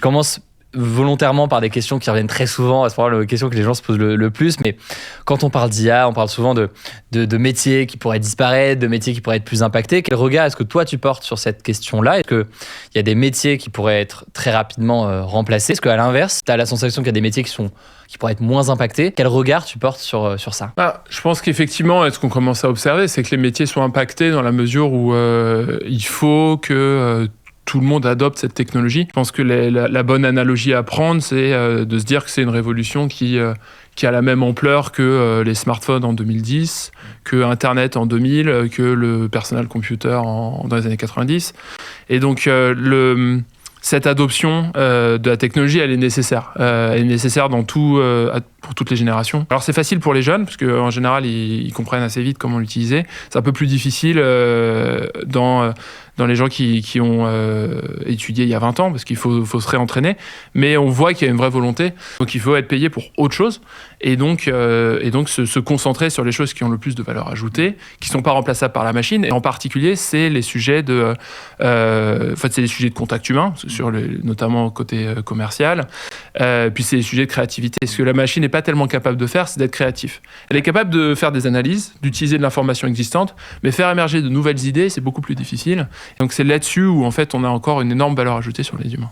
commence volontairement par des questions qui reviennent très souvent, c'est probablement la question que les gens se posent le plus, mais quand on parle d'IA, on parle souvent de métiers qui pourraient disparaître, de métiers qui pourraient être plus impactés. Quel regard est-ce que toi tu portes sur cette question-là? Est-ce qu'il y a des métiers qui pourraient être très rapidement remplacés? Est-ce qu'à l'inverse, tu as la sensation qu'il y a des métiers qui pourraient être moins impactés? Quel regard tu portes sur ça? Je pense qu'effectivement, ce qu'on commence à observer, c'est que les métiers sont impactés dans la mesure où il faut que tout le monde adopte cette technologie. Je pense que la bonne analogie à prendre, c'est de se dire que c'est une révolution qui a la même ampleur que les smartphones en 2010, que Internet en 2000, que le personal computer dans les années 90. Et donc, cette adoption de la technologie, elle est nécessaire. Elle est nécessaire pour toutes les générations. Alors c'est facile pour les jeunes, parce qu'en général, ils comprennent assez vite comment l'utiliser. C'est un peu plus difficile dans les gens qui ont étudié il y a 20 ans, parce qu'il faut se réentraîner. Mais on voit qu'il y a une vraie volonté. Donc il faut être payé pour autre chose. Et donc se concentrer sur les choses qui ont le plus de valeur ajoutée, qui ne sont pas remplaçables par la machine. Et en particulier, c'est les sujets c'est les sujets de contact humain, notamment côté commercial. Puis c'est les sujets de créativité. Ce que la machine n'est pas tellement capable de faire, c'est d'être créatif. Elle est capable de faire des analyses, d'utiliser de l'information existante, mais faire émerger de nouvelles idées, c'est beaucoup plus difficile. Et donc c'est là-dessus où en fait on a encore une énorme valeur ajoutée sur les humains.